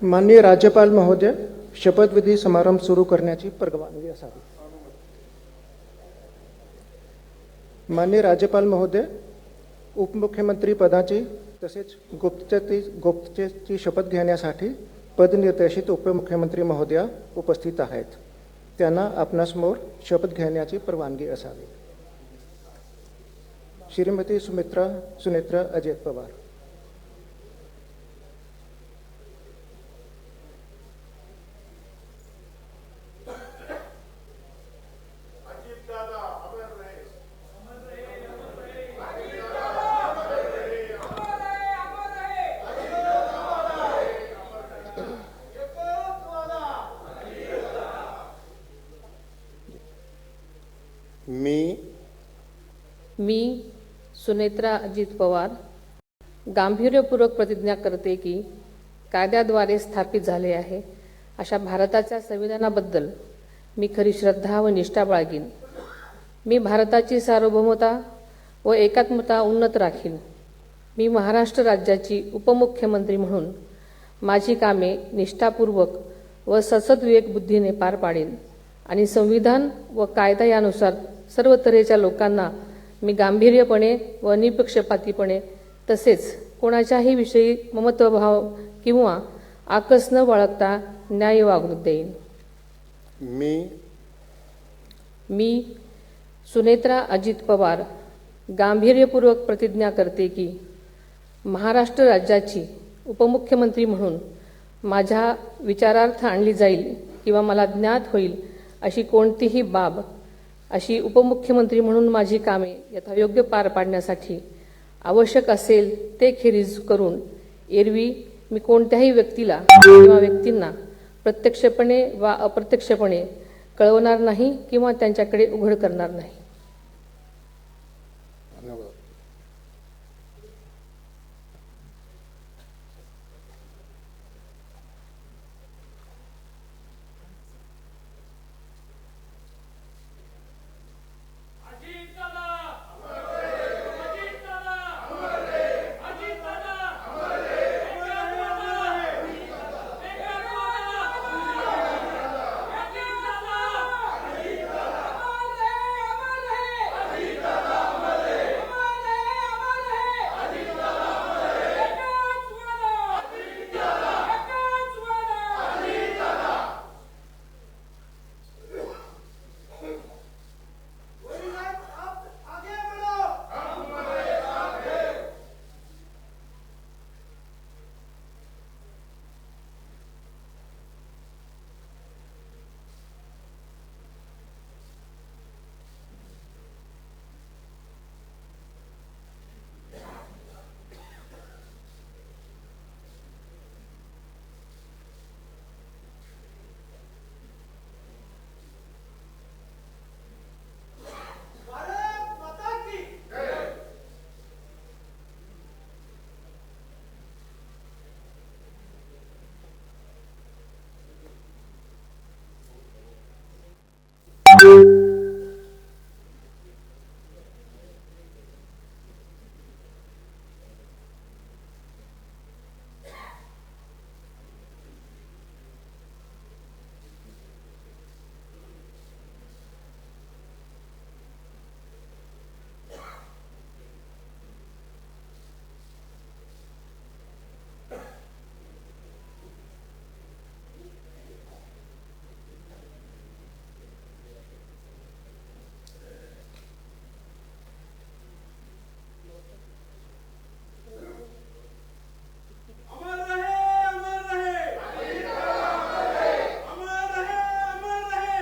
माननीय राज्यपाल महोदय, शपथविधी समारंभ सुरू करण्याची परवानगी असावी. माननीय राज्यपाल महोदय, उपमुख्यमंत्री पदाची तसेच गुप्तचरची शपथ घेण्यासाठी पदनिर्देशित उपमुख्यमंत्री महोदया उपस्थित आहेत. त्यांना आपणासमोर शपथ घेण्याची परवानगी असावी. श्रीमती सुनेत्रा अजित पवार. मी सुनेत्रा अजित पवार गांभीर्यपूर्वक प्रतिज्ञा करते की कायद्याद्वारे स्थापित झाले आहे अशा भारताच्या संविधानाबद्दल मी खरी श्रद्धा व निष्ठा बाळगीन. मी भारताची सार्वभौमता व एकात्मता उन्नत राखीन. मी महाराष्ट्र राज्याची उपमुख्यमंत्री म्हणून माझी कामे निष्ठापूर्वक व सद्विवेक बुद्धीने पार पाडेन आणि संविधान व कायदा यानुसार सर्व तऱ्हेच्या लोकांना मी गांभीर्यपणे व निपक्षपातीपणे तसेच कोणाच्याही विषयी ममत्वभाव किंवा आकस न बाळगता न्याय वागणूक देईन. मी सुनेत्रा अजित पवार गांभीर्यपूर्वक प्रतिज्ञा करते की महाराष्ट्र राज्याची उपमुख्यमंत्री म्हणून माझ्या विचारार्थ आणली जाईल किंवा मला ज्ञात होईल अशी कोणतीही बाब अशी उपमुख्यमंत्री म्हणून माझी कामे यथायोग्य पार पाडण्यासाठी आवश्यक असेल ते खेरीज करून एरवी मी कोणत्याही व्यक्तीला किंवा व्यक्तींना प्रत्यक्षपणे वा अप्रत्यक्षपणे कळवणार नाही किंवा त्यांच्याकडे उघड करणार नाही. अमर रहे, अमर रहे, अमर रहे, अमर रहे,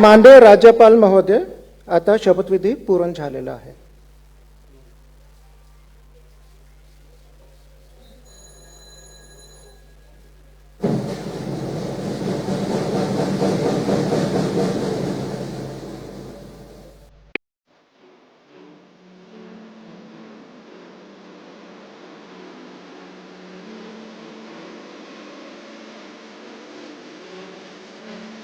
माननीय राज्यपाल महोदय, आता शपथविधी पूर्ण झालेला आहे.